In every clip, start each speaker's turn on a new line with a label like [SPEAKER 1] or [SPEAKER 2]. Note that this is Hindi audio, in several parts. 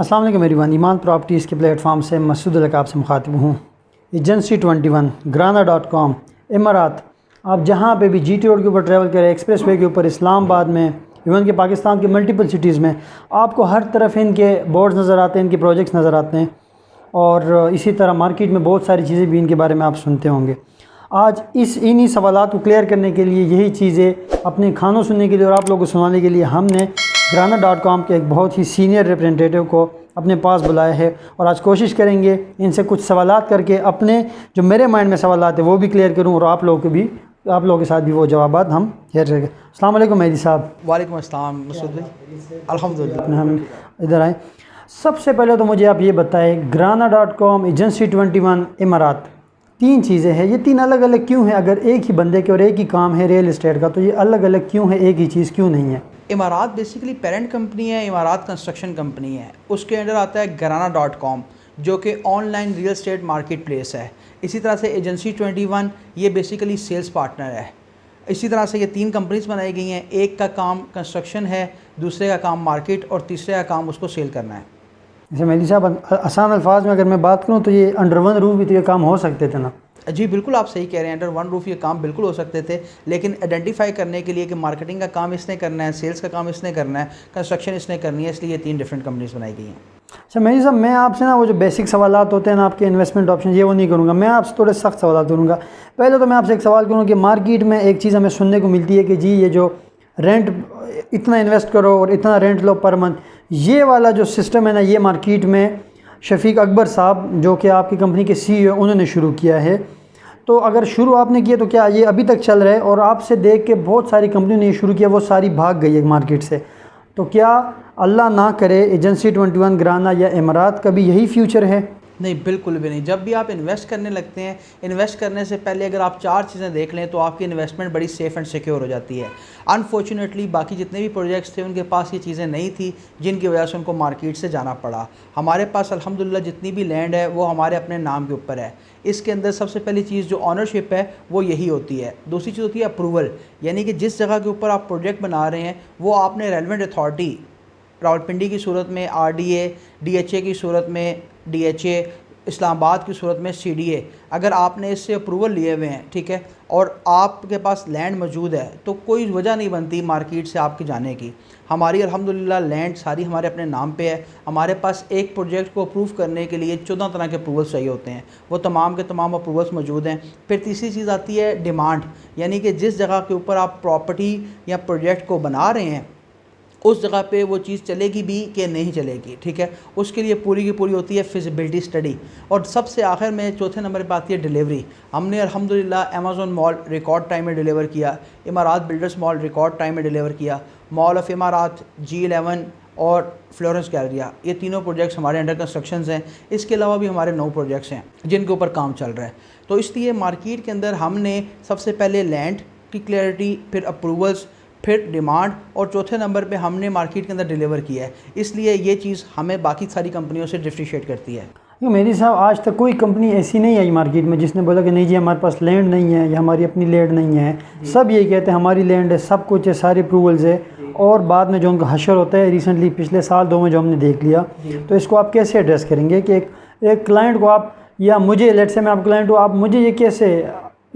[SPEAKER 1] अस्सलाम वालेकुम एवरीवन, ईमान प्रॉपर्टीज़ के प्लेटफॉर्म से मसूद अलक आपसे मुखातिब हूँ। Agency 21 grana.com इमारात। आप जहाँ पे भी GT रोड के ऊपर ट्रैवल करें, एक्सप्रेस वे के ऊपर, इस्लामाबाद में, इवन के पाकिस्तान के मल्टीपल सिटीज़ में आपको हर तरफ इनके बोर्ड्स नज़र आते हैं, इनके प्रोजेक्ट्स नज़र आते हैं। और इसी तरह मार्केट में बहुत सारी चीज़ें भी इनके बारे में आप सुनते होंगे। आज इन्हीं सवालात को क्लियर करने के लिए, यही चीज़ें अपने खानों सुनने के लिए और आप लोगों को सुनाने के लिए हमने grana.com के एक बहुत ही सीनियर रिप्रेजेंटेटिव को अपने पास बुलाया है। और आज कोशिश करेंगे इनसे कुछ सवालात करके अपने जो मेरे माइंड में सवालात है वो भी क्लियर करूं और आप लोगों के साथ भी वो जवाबात हम शेयर करेंगे। अस्सलाम वालेकुम मेहदी साहब।
[SPEAKER 2] वालेकुम अस्सलाम मसूद भाई, अल्हम्दुलिल्लाह।
[SPEAKER 1] हम इधर आए। सबसे पहले तो मुझे आप ये बताएं, grana.com, एजेंसी 21, इमारात, तीन चीज़ें हैं, ये तीन अलग अलग क्यों हैं? अगर एक ही बंदे के और एक ही काम है रियल इस्टेट का, तो ये अलग अलग क्यों है, एक ही चीज़ क्यों नहीं है?
[SPEAKER 2] इमारात बेसिकली पेरेंट कंपनी है, इमारात कंस्ट्रक्शन कंपनी है। उसके अंडर आता है grana.com जो कि online real estate market place है। इसी तरह से एजेंसी 21 ये बेसिकली सेल्स पार्टनर है। इसी तरह से ये तीन कंपनीज बनाई गई हैं। एक का काम कंस्ट्रक्शन है, दूसरे का काम मार्केट और तीसरे का काम उसको सेल करना है।
[SPEAKER 1] जैसे मेहदी साहब, आसान अल्फाज में अगर मैं बात करूँ तो ये अंडर वन रूफ भी तो ये काम हो सकते थे ना?
[SPEAKER 2] जी बिल्कुल, आप सही कह रहे हैं। अंडर वन रूफ ये काम बिल्कुल हो सकते थे, लेकिन आइडेंटिफाई करने के लिए कि मार्केटिंग का काम इसने करना है, सेल्स का काम इसने करना है, कंस्ट्रक्शन इसने करनी है, इसलिए ये तीन डिफरेंट कंपनीज बनाई गई हैं।
[SPEAKER 1] अच्छा मेहदी साहब, मैं आपसे ना वो जो बेसिक सवालात होते हैं ना आपके इन्वेस्टमेंट ऑप्शन, ये वो नहीं करूँगा। मैं आपसे थोड़े सख्त सवाल करूँगा। पहले तो मैं आपसे एक सवाल करूँ कि मार्केट में एक चीज़ हमें सुनने को मिलती है कि जी ये जो रेंट, इतना इन्वेस्ट करो और इतना रेंट लो पर मंथ, ये वाला जो सिस्टम है ना, ये मार्केट में शफीक अकबर साहब जो कि आपकी कंपनी के CEO उन्होंने शुरू किया है। तो अगर शुरू आपने किया तो क्या ये अभी तक चल रहा है? और आपसे देख के बहुत सारी कंपनियों ने ये शुरू किया, वो सारी भाग गई है मार्केट से। तो क्या अल्लाह ना करे एजेंसी 21, ग्राना या इमारात का भी यही फ्यूचर है?
[SPEAKER 2] नहीं, बिल्कुल भी नहीं। जब भी आप इन्वेस्ट करने लगते हैं, इन्वेस्ट करने से पहले अगर आप चार चीज़ें देख लें तो आपकी इन्वेस्टमेंट बड़ी सेफ़ एंड सिक्योर हो जाती है। अनफॉर्चुनेटली बाकी जितने भी प्रोजेक्ट्स थे उनके पास ये चीज़ें नहीं थी, जिनकी वजह से उनको मार्केट से जाना पड़ा। हमारे पास अल्हम्दुलिल्लाह जितनी भी लैंड है वो हमारे अपने नाम के ऊपर है। इसके अंदर सबसे पहली चीज़ जो ऑनरशिप है वो यही होती है। दूसरी चीज़ होती है अप्रूवल, यानी कि जिस जगह के ऊपर आप प्रोजेक्ट बना रहे हैं वो आपने रेलेवेंट अथॉरिटी, रावलपिंडी की सूरत में RDA, DHA की सूरत में DHA, इस्लामाबाद की सूरत में CDA, अगर आपने इससे अप्रूवल लिए हुए हैं, ठीक है, और आपके पास लैंड मौजूद है तो कोई वजह नहीं बनती मार्केट से आपके जाने की। हमारी अल्हम्दुलिल्लाह लैंड सारी हमारे अपने नाम पे है। हमारे पास एक प्रोजेक्ट को अप्रूव करने के लिए 14 तरह के अप्रूवल्स चाहिए होते हैं, वो तमाम के तमाम अप्रूवल्स मौजूद हैं। फिर तीसरी चीज़ आती है डिमांड, यानी कि जिस जगह के ऊपर आप प्रॉपर्टी या प्रोजेक्ट को बना रहे हैं उस जगह पे वो चीज़ चलेगी भी कि नहीं चलेगी, ठीक है। उसके लिए पूरी की पूरी होती है फिजिबिलिटी स्टडी। और सबसे आखिर में चौथे नंबर पे आती है डिलीवरी। हमने अल्हम्दुलिल्लाह अमेज़न मॉल रिकॉर्ड टाइम में डिलीवर किया, इमारात बिल्डर्स मॉल रिकॉर्ड टाइम में डिलीवर किया, मॉल ऑफ इमारात, G11 और फ्लोरेंस गैलरिया, ये तीनों प्रोजेक्ट्स हमारे अंडर कंस्ट्रक्शन हैं। इसके अलावा भी हमारे 9 प्रोजेक्ट्स हैं जिनके ऊपर काम चल रहा है। तो इसलिए मार्केट के अंदर हमने सबसे पहले लैंड की क्लैरिटी, फिर अप्रूवल्स, फिर डिमांड और चौथे नंबर पे हमने मार्केट के अंदर डिलीवर किया है। इसलिए ये चीज़ हमें बाकी सारी कंपनियों से डिफ्रेंशिएट करती है।
[SPEAKER 1] मेहदी साहब, आज तक कोई कंपनी ऐसी नहीं आई मार्केट में जिसने बोला कि नहीं जी हमारे पास लैंड नहीं है या हमारी अपनी लैंड नहीं है। सब ये कहते हैं हमारी लैंड है, सब कुछ है, सारे अप्रूवल्स है, और बाद में जो उनका हशर होता है रिसेंटली पिछले साल 2 में जो हमने देख लिया। तो इसको आप कैसे एड्रेस करेंगे कि एक क्लाइंट को आप, या मुझे, लेट से मैं आप क्लाइंट हूँ, आप मुझे ये कैसे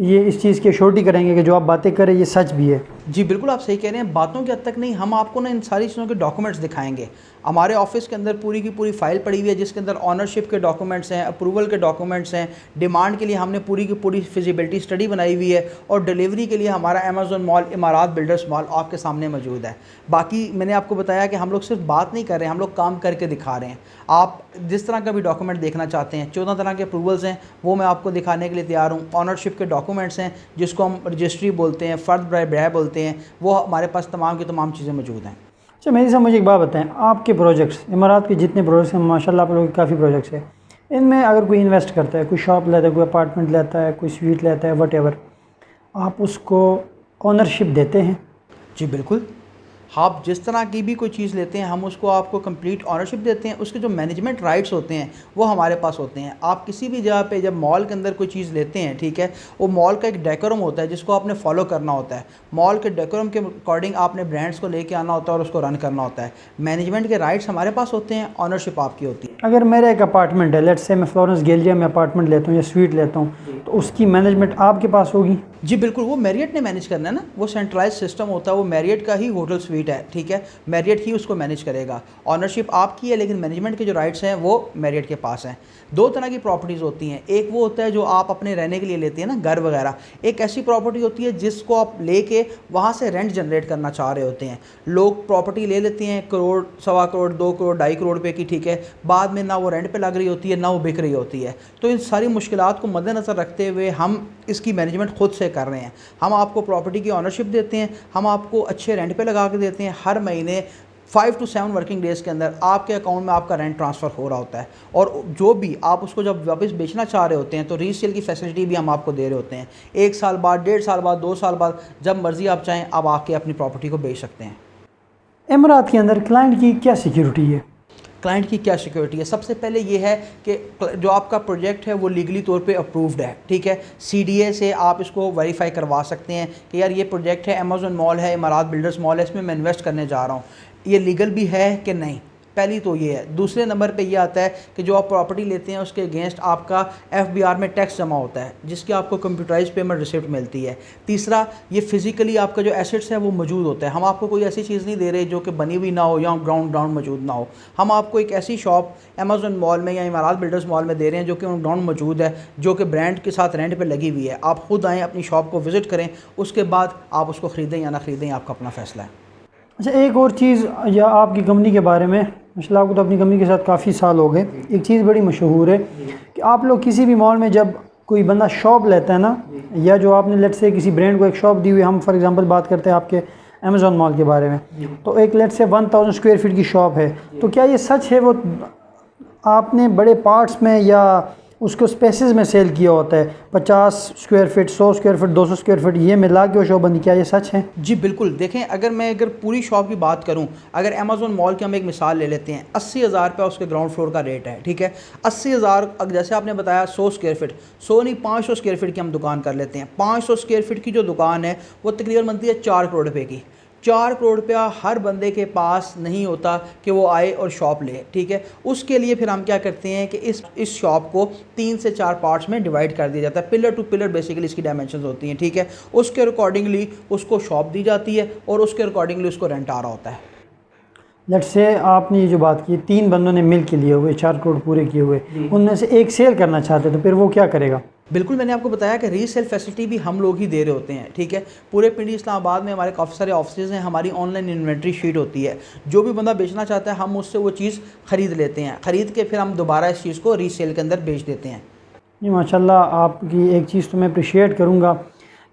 [SPEAKER 1] इस चीज़ की एश्योरिटी करेंगे कि जो आप बातें करें ये सच भी है?
[SPEAKER 2] जी बिल्कुल, आप सही कह रहे हैं। बातों के हद तक नहीं, हम आपको ना इन सारी चीज़ों के डॉक्यूमेंट्स दिखाएंगे। हमारे ऑफिस के अंदर पूरी की पूरी फाइल पड़ी हुई है जिसके अंदर ऑनरशिप के डॉक्यूमेंट्स हैं, अप्रूवल के डॉक्यूमेंट्स हैं, डिमांड के लिए हमने पूरी की पूरी फिजिबिलिटी स्टडी बनाई हुई है, और डिलीवरी के लिए हमारा अमेज़न मॉल, इमारात बिल्डर्स मॉल आपके सामने मौजूद है। बाकी मैंने आपको बताया कि हम लोग सिर्फ बात नहीं कर रहे हैं, हम लोग काम करके दिखा रहे हैं। आप जिस तरह का भी डॉक्यूमेंट देखना चाहते हैं, 14 तरह के अप्रूवल्स हैं, वो मैं आपको दिखाने के लिए तैयार हूँ। ऑनरशिप के डॉक्यूमेंट्स हैं जिसको हम रजिस्ट्री बोलते हैं, फ़र्द ब्राय बोलते हैं, वो हमारे पास तमाम की तमाम चीज़ें मौजूद हैं।
[SPEAKER 1] अच्छा मेरी साहब, मुझे एक बात बताएं, आपके प्रोजेक्ट्स, इमारात के जितने प्रोजेक्ट्स हैं, माशाल्लाह आप लोगों के काफ़ी प्रोजेक्ट्स हैं, इनमें अगर कोई इन्वेस्ट करता है, कोई शॉप लेता है, कोई अपार्टमेंट लेता है, कोई स्वीट लेता है, वट एवर, आप उसको ओनरशिप देते हैं?
[SPEAKER 2] जी बिल्कुल, आप जिस तरह की भी कोई चीज़ लेते हैं हम उसको आपको कंप्लीट ऑनरशिप देते हैं, उसके जो मैनेजमेंट राइट्स होते हैं वो हमारे पास होते हैं। आप किसी भी जगह पे जब मॉल के अंदर कोई चीज़ लेते हैं, ठीक है, वो मॉल का एक डेकोरम होता है जिसको आपने फॉलो करना होता है। मॉल के डेकोरम के अकॉर्डिंग आपने ब्रांड्स को लेके आना होता है और उसको रन करना होता है। मैनेजमेंट के राइट्स हमारे पास होते हैं, ऑनरशिप आपकी होती है।
[SPEAKER 1] अगर मेरा एक अपार्टमेंट है, लेट्स से मैं फ्लोरेंस गैलेरिया में अपार्टमेंट लेता हूँ या स्वीट लेता हूँ, तो उसकी मैनेजमेंट आपके पास होगी?
[SPEAKER 2] जी बिल्कुल, वो मैरियट ने मैनेज करना है ना, वो सेंट्रलाइज सिस्टम होता है, वो मैरियट का ही होटल स्वीट है, ठीक है, मैरियट ही उसको मैनेज करेगा। ऑनरशिप आपकी है लेकिन मैनेजमेंट के जो राइट्स हैं वो मैरियट के पास हैं। दो तरह की प्रॉपर्टीज़ होती हैं, एक वो होता है जो आप अपने रहने के लिए लेते हैं ना, घर वगैरह। एक ऐसी प्रॉपर्टी होती है जिसको आप लेके वहाँ से रेंट जनरेट करना चाह रहे होते हैं। लोग प्रॉपर्टी ले लेते हैं करोड़, सवा करोड़, 2 करोड़, 2.5 करोड़ रुपए की, ठीक है, बाद में ना वो रेंट पे लग रही होती है ना वो बिक रही होती है। तो इन सारी मुश्किलात को मद्देनज़र रखते हुए हम इसकी मैनेजमेंट खुद से कर रहे हैं। हम आपको प्रॉपर्टी की ऑनरशिप देते हैं, हम आपको अच्छे रेंट पे लगा के देते हैं। हर महीने 5 to 7 वर्किंग डेज़ के अंदर आपके अकाउंट में आपका रेंट ट्रांसफ़र हो रहा होता है। और जो भी आप उसको जब वापस बेचना चाह रहे होते हैं तो रीसेल की फैसिलिटी भी हम आपको दे रहे होते हैं। 1 साल बाद, 1.5 साल बाद, 2 साल बाद, जब मर्ज़ी आप चाहें आप आके अपनी प्रॉपर्टी को बेच सकते हैं।
[SPEAKER 1] इमरात के अंदर क्लाइंट की क्या सिक्योरिटी है?
[SPEAKER 2] क्लाइंट की क्या सिक्योरिटी है? सबसे पहले ये है कि जो आपका प्रोजेक्ट है वो लीगली तौर पे अप्रूव्ड है, ठीक है। सीडीए से आप इसको वेरीफाई करवा सकते हैं कि यार ये प्रोजेक्ट है, अमेज़न मॉल है, इमारात बिल्डर्स मॉल है, इसमें मैं इन्वेस्ट करने जा रहा हूँ, ये लीगल भी है कि नहीं। पहली तो ये है। दूसरे नंबर पे ये आता है कि जो आप प्रॉपर्टी लेते हैं उसके अगेंस्ट आपका एफबीआर में टैक्स जमा होता है जिसकी आपको कंप्यूटराइज पेमेंट रिसिप्ट मिलती है। तीसरा, ये फिजिकली आपका जो एसेट्स है वो मौजूद होता है। हम आपको कोई ऐसी चीज़ नहीं दे रहे जो कि बनी हुई ना हो या ग्राउंड मौजूद ना हो। हम आपको एक ऐसी शॉप अमेज़न मॉल में या इमारात बिल्डर्स मॉल में दे रहे हैं जो कि ऑन ग्राउंड मौजूद है, जो कि ब्रांड के साथ रेंट पर लगी हुई है। आप खुद आएँ, अपनी शॉप को विज़िट करें, उसके बाद आप उसको ख़रीदें या ना ख़रीदें, आपका अपना फ़ैसला है।
[SPEAKER 1] अच्छा, एक और चीज़ या आपकी कंपनी के बारे में, माशाल्लाह आपको तो अपनी कंपनी के साथ काफ़ी साल हो गए, एक चीज़ बड़ी मशहूर है कि आप लोग किसी भी मॉल में जब कोई बंदा शॉप लेता है ना, या जो आपने लेट से किसी ब्रांड को एक शॉप दी हुई, हम फॉर एग्जांपल बात करते हैं आपके अमेज़न मॉल के बारे में, तो एक लेट से 1000 स्क्वायर फीट की शॉप है, तो क्या ये सच है वो आपने बड़े पार्ट्स में या उसको स्पेसेस में सेल किया होता है, 50 square feet, 100 square feet, 200 square feet, ये मिला के वो शॉप बंदी, क्या ये सच है?
[SPEAKER 2] जी बिल्कुल। देखें, अगर पूरी शॉप की बात करूं, अगर अमेज़न मॉल की हम एक मिसाल ले लेते हैं, 80,000 रुपये उसके ग्राउंड फ्लोर का रेट है, ठीक है। 80,000, जैसे आपने बताया 100 स्क्वायर फीट, 100 नहीं 500 स्क्वायर फीट की हम दुकान कर लेते हैं। 500 स्क्वायर फीट की जो दुकान है वो तकरीबन बनती है 4 करोड़ रुपये की। 4 करोड़ रुपया हर बंदे के पास नहीं होता कि वो आए और शॉप ले, ठीक है। उसके लिए फिर हम क्या करते हैं कि इस शॉप को 3 से 4 पार्ट्स में डिवाइड कर दिया जाता है। पिलर टू पिलर बेसिकली इसकी डायमेंशंस होती हैं, ठीक है। उसके अकॉर्डिंगली उसको शॉप दी जाती है और उसके अकॉर्डिंगली उसको रेंट आ रहा होता है।
[SPEAKER 1] लेट्स से आपने ये जो बात की, 3 बंदों ने मिल के लिए हुए 4 करोड़ पूरे किए हुए, उनमें से एक सेल करना चाहते तो फिर वो क्या करेगा?
[SPEAKER 2] बिल्कुल, मैंने आपको बताया कि रीसेल फैसिलिटी भी हम लोग ही दे रहे होते हैं, ठीक है। पूरे पिंडी इस्लामाबाद में हमारे काफ़ी सारे ऑफिसेज हैं, हमारी ऑनलाइन इन्वेंट्री शीट होती है। जो भी बंदा बेचना चाहता है हम उससे वो चीज़ ख़रीद लेते हैं, ख़रीद के फिर हम दोबारा इस चीज़ को रीसेल के अंदर बेच देते हैं।
[SPEAKER 1] जी माशाल्लाह, आपकी एक चीज़ तो मैं अप्रिशिएट करूँगा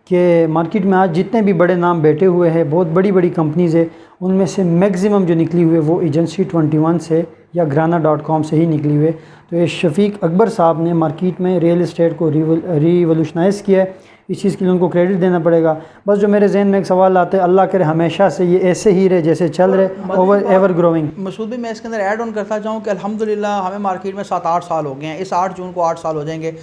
[SPEAKER 1] कि मार्केट में आज जितने भी बड़े नाम बैठे हुए हैं, बहुत बड़ी बड़ी कंपनीज़ है, उनमें से मैक्सिमम जो निकली हुई है वो एजेंसी 21 से या grana.com से ही निकली हुई है। तो ये शफीक अकबर साहब ने मार्केट में रियल एस्टेट को रिवोल्यूशनाइज़ किया है, इस चीज़ के लिए उनको क्रेडिट देना पड़ेगा। बस जो मेरे जहन में एक सवाल आता है, अल्लाह करे हमेशा से ये ऐसे ही रहे जैसे चल रहे, एवर ग्रोइंग।
[SPEAKER 2] मसूद भी मैं इसके अंदर ऐड ऑन करता जाऊँ कि अल्हम्दुलिल्लाह हमें मार्केट में 7-8 साल हो गए हैं। इस 8 जून को 8 साल हो जाएंगे।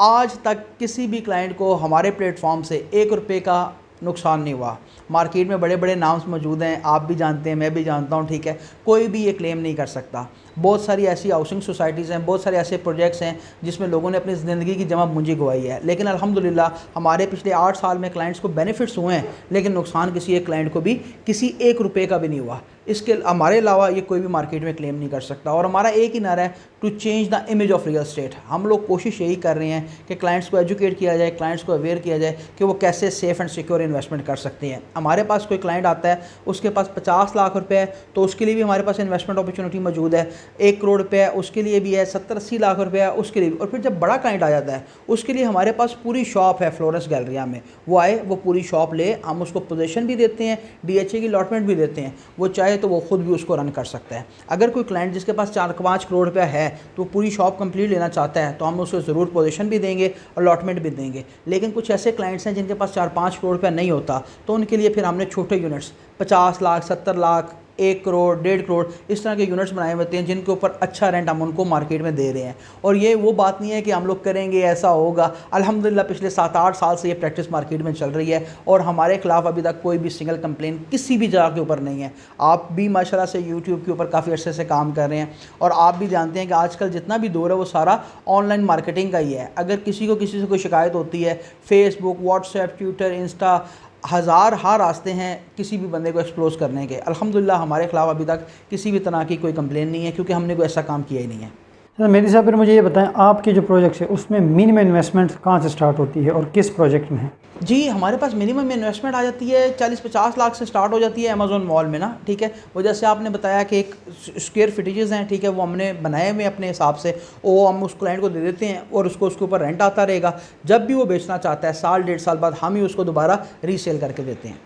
[SPEAKER 2] आज तक किसी भी क्लाइंट को हमारे प्लेटफॉर्म से 1 रुपये का नुकसान नहीं हुआ। मार्केट में बड़े बड़े नाम्स मौजूद हैं, आप भी जानते हैं, मैं भी जानता हूँ, ठीक है। कोई भी ये क्लेम नहीं कर सकता। बहुत सारी ऐसी हाउसिंग सोसाइटीज़ हैं, बहुत सारे ऐसे प्रोजेक्ट्स हैं जिसमें लोगों ने अपनी ज़िंदगी की जमा पूंजी गंवाई है, लेकिन अल्हम्दुलिल्लाह हमारे पिछले 8 साल में क्लाइंट्स को बेनिफिट्स हुए हैं, लेकिन नुकसान किसी एक क्लाइंट को भी किसी 1 रुपये का भी नहीं हुआ। इसके हमारे अलावा ये कोई भी मार्केट में क्लेम नहीं कर सकता। और हमारा एक ही नारा है, to change the image of real estate. हम लोग कोशिश यही कर रहे हैं कि क्लाइंट्स को एजुकेट किया जाए, क्लाइंट्स को अवेयर किया जाए कि वो कैसे सेफ़ एंड सिक्योर इन्वेस्टमेंट कर सकते हैं। हमारे पास कोई क्लाइंट आता है, उसके पास 50 लाख रुपये है, तो उसके लिए भी हमारे पास इन्वेस्टमेंट अपॉर्चुनिटी मौजूद है। 1 करोड़ रुपये है, उसके लिए भी है। 70-80 लाख रुपये है, उसके लिए भी। और फिर जब बड़ा क्लाइंट आ जाता है, उसके लिए हमारे पास पूरी शॉप है फ्लोरेंस गैलेरिया में। वो आए, वो पूरी शॉप ले, हम उसको पोजीशन भी देते हैं, DHA की अलॉटमेंट भी देते हैं। वो चाहे तो वो ख़ुद भी उसको रन कर सकता है। अगर कोई क्लाइंट जिसके पास 4-5 करोड़ रुपया है तो पूरी शॉप कंप्लीट लेना चाहता है तो हम उसको ज़रूर पोजीशन भी देंगे, अलॉटमेंट भी देंगे। लेकिन कुछ ऐसे क्लाइंट्स हैं जिनके पास 4-5 करोड़ रुपया नहीं होता, तो उनके लिए फिर हमने छोटे यूनिट्स 50 लाख, 70 लाख, 1 करोड़, 1.5 करोड़ इस तरह के यूनिट्स बनाए होते हैं जिनके ऊपर अच्छा रेंट हम उनको मार्केट में दे रहे हैं। और ये वो बात नहीं है कि हम लोग करेंगे ऐसा होगा। अल्हम्दुलिल्लाह पिछले 7-8 साल से ये प्रैक्टिस मार्केट में चल रही है और हमारे खिलाफ अभी तक कोई भी सिंगल कंप्लेन किसी भी जगह के ऊपर नहीं है। आप भी माशाल्लाह से यूट्यूब के ऊपर काफ़ी अर्से से काम कर रहे हैं और आप भी जानते हैं कि आजकल जितना भी दौर है वो सारा ऑनलाइन मार्केटिंग का ही है। अगर किसी को किसी से कोई शिकायत होती है, फेसबुक, व्हाट्सएप, ट्विटर, इंस्टा, हज़ार रास्ते हैं किसी भी बंदे को एक्सप्लोज करने के। अल्हम्दुलिल्लाह हमारे खिलाफ अभी तक किसी भी तरह की कोई कंप्लेन नहीं है क्योंकि हमने कोई ऐसा काम किया ही नहीं है।
[SPEAKER 1] सर मेहदी साहब फिर मुझे ये बताएं, आपके जो प्रोजेक्ट्स है उसमें मिनिमम इन्वेस्टमेंट कहाँ से स्टार्ट होती है और किस प्रोजेक्ट में है?
[SPEAKER 2] जी हमारे पास मिनिमम इन्वेस्टमेंट आ जाती है 40-50 लाख से स्टार्ट हो जाती है अमेज़ॉन मॉल में ना, ठीक है। वो जैसे आपने बताया कि एक स्क्वायर फीटेजेस हैं, ठीक है, वो हमने बनाए हुए अपने हिसाब से, वो हम उस क्लाइंट को दे देते हैं और उसको उसके ऊपर रेंट आता रहेगा। जब भी वो बेचना चाहता है 1-1.5 साल बाद हम ही उसको दोबारा रीसेल करके देते हैं।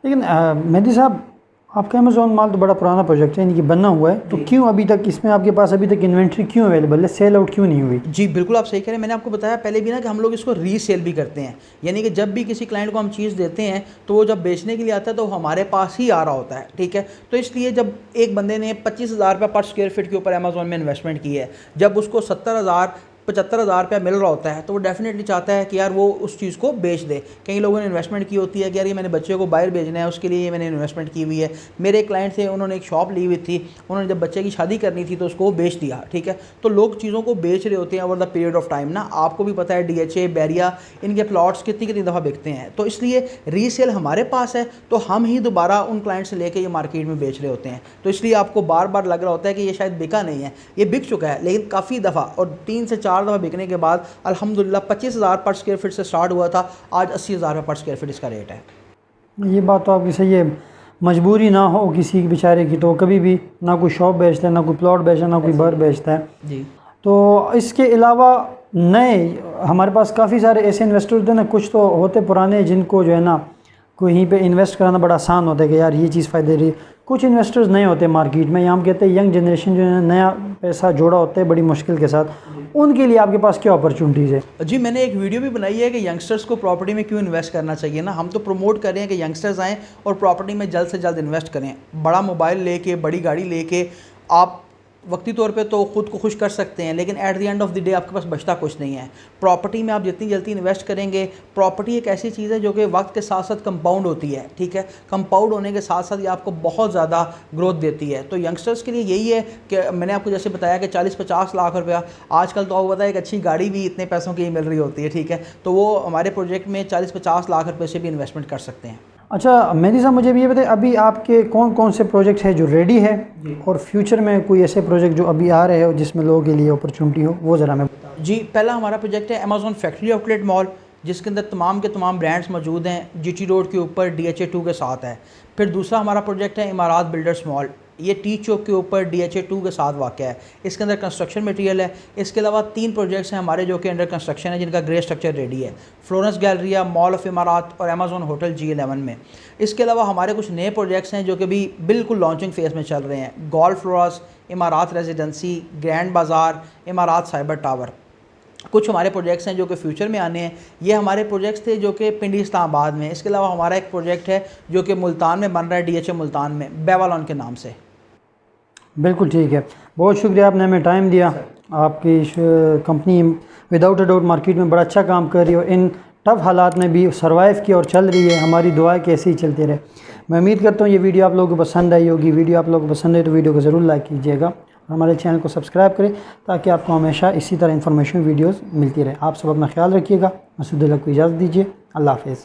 [SPEAKER 1] लेकिन मेहदी साहब आपका अमेज़ॉन मॉल तो बड़ा पुराना प्रोजेक्ट है, यानी कि बनना हुआ है, तो क्यों अभी तक इसमें आपके पास अभी तक इन्वेंट्री क्यों अवेलेबल है, सेल आउट क्यों नहीं हुई?
[SPEAKER 2] जी बिल्कुल आप सही कह रहे हैं। मैंने आपको बताया पहले भी ना कि हम लोग इसको रीसेल भी करते हैं, यानी कि जब भी किसी क्लाइंट को हम चीज़ देते हैं तो वो जब बेचने के लिए आता है तो हमारे पास ही आ रहा होता है, ठीक है। तो इसलिए जब एक बंदे ने 25,000 रुपये पर स्क्वायर फीट के ऊपर अमेज़ॉन में इन्वेस्टमेंट की है, जब उसको 70,000-75,000 रुपया मिल रहा होता है तो वो डेफिनेटली चाहता है कि यार वो उस चीज़ को बेच दे। कई लोगों ने इन्वेस्टमेंट की होती है कि यार ये मैंने बच्चे को बाहर भेजना है, उसके लिए ये मैंने इन्वेस्टमेंट की हुई है। मेरे एक क्लाइंट थे, उन्होंने एक शॉप ली हुई थी, उन्होंने जब बच्चे की शादी करनी थी तो उसको बेच दिया, ठीक है। तो लोग चीज़ों को बेच रहे होते हैं over the period of time ना। आपको भी पता है DHA, बैरिया, इनके प्लॉट्स कितनी कितनी दफ़ा बिकते हैं। तो इसलिए रीसेल हमारे पास है तो हम ही दोबारा उन क्लाइंट से लेके ये मार्केट में बेच रहे होते हैं। तो इसलिए आपको बार बार लग रहा होता है कि ये शायद बिका नहीं है, ये बिक चुका है, लेकिन काफ़ी दफ़ा और 3 से 4 दफ़ा बिकने के बाद अल्हम्दुलिल्लाह 25,000 पर स्क्वायर फीट से स्टार्ट हुआ था, आज 80,000 पर स्क्वायर फीट इसका रेट है।
[SPEAKER 1] ये बात तो आपकी सही है, मजबूरी ना हो किसी बेचारे की तो कभी भी ना कोई शॉप बेचता है, ना कोई प्लॉट बेचता है, ना कोई घर बेचता है
[SPEAKER 2] जी।
[SPEAKER 1] तो इसके अलावा नए हमारे पास काफ़ी सारे ऐसे इन्वेस्टर होते हैं ना, कुछ तो होते पुराने जिनको जो है ना कहीं पे इन्वेस्ट कराना बड़ा आसान होता है कि यार ये चीज़ फ़ायदे दे रही है। कुछ इन्वेस्टर्स नए होते हैं मार्केट में, या हम कहते हैं यंग जनरेशन जो है नया पैसा जोड़ा होता है बड़ी मुश्किल के साथ, उनके लिए आपके पास क्या अपॉर्चुनिटीज़ है?
[SPEAKER 2] जी मैंने एक वीडियो भी बनाई है कि यंगस्टर्स को प्रॉपर्टी में क्यों इन्वेस्ट करना चाहिए ना। हम तो प्रमोट कर रहे हैं कि यंगस्टर्स आएँ और प्रॉपर्टी में जल्द से जल्द इन्वेस्ट करें। बड़ा मोबाइल लेके, बड़ी गाड़ी लेके आप वक्ती तौर पे तो ख़ुद को खुश कर सकते हैं, लेकिन at the end of the day आपके पास बचता कुछ नहीं है। प्रॉपर्टी में आप जितनी जल्दी इन्वेस्ट करेंगे, प्रॉपर्टी एक ऐसी चीज़ है जो कि वक्त के साथ साथ कंपाउंड होती है, ठीक है। कंपाउंड होने के साथ साथ ये आपको बहुत ज़्यादा ग्रोथ देती है। तो यंगस्टर्स के लिए यही है कि मैंने आपको जैसे बताया कि 40-50 लाख रुपया, आजकल तो आपको पता है एक अच्छी गाड़ी भी इतने पैसों की मिल रही होती है, ठीक है। तो वो हमारे प्रोजेक्ट में 40-50 लाख रुपये से भी इन्वेस्टमेंट कर सकते हैं।
[SPEAKER 1] अच्छा मेहदी साहब मुझे भी ये बताइए, अभी आपके कौन कौन से प्रोजेक्ट्स हैं जो रेडी है और फ्यूचर में कोई ऐसे प्रोजेक्ट जो अभी आ रहे हो जिसमें लोगों के लिए अपॉर्चुनिटी हो, वो ज़रा मैं बता।
[SPEAKER 2] जी पहला हमारा प्रोजेक्ट है अमेज़ॉन फैक्ट्री आउटलेट मॉल, जिसके अंदर तमाम के तमाम ब्रांड्स मौजूद हैं, GT रोड के ऊपर DHA 2 के साथ है। फिर दूसरा हमारा प्रोजेक्ट है इमारात बिल्डर्स मॉल, ये टी चौक के ऊपर DHA 2 के साथ वाक़या है। इसके अंदर कंस्ट्रक्शन मटेरियल है। इसके अलावा 3 प्रोजेक्ट्स हैं हमारे जो कि अंडर कंस्ट्रक्शन है, जिनका ग्रे स्ट्रक्चर रेडी है, फ्लोरेंस गैलरिया, मॉल ऑफ इमारात और अमेज़ॉन होटल G11 में। इसके अलावा हमारे कुछ नए प्रोजेक्ट्स हैं जो कि भी बिल्कुल लॉन्चिंग फेज़ में चल रहे हैं, गोल्फ फ्लोरास, इमारात रेजिडेंसी, ग्रैंड बाज़ार, इमारात साइबर टावर। कुछ हमारे प्रोजेक्ट्स हैं जो कि फ्यूचर में आने हैं। ये हमारे प्रोजेक्ट्स थे जो कि पिंडी इस्लामाबाद में। इसके अलावा हमारा एक प्रोजेक्ट है जो कि मुल्तान में बन रहा है, DHA मुल्तान में, बेवालॉन के नाम से।
[SPEAKER 1] बिल्कुल ठीक है, बहुत शुक्रिया आपने हमें टाइम दिया। आपकी company without a doubt market में बड़ा अच्छा काम कर रही है और इन टफ हालात में भी सर्वाइव की और चल रही है। हमारी दुआ है कि ऐसे ही चलते रहे। मैं उम्मीद करता हूँ ये वीडियो आप लोगों को पसंद आई होगी। वीडियो आप लोगों को पसंद है तो वीडियो को ज़रूर लाइक कीजिएगा, हमारे चैनल को सब्सक्राइब करें ताकि आपको हमेशा इसी तरह इन्फॉर्मेशन वीडियोज़ मिलती रहे। आप सब अपना ख्याल रखिएगा। मसूदुल्लाह को इजाज़त दीजिए। अल्लाह हाफ़िज़।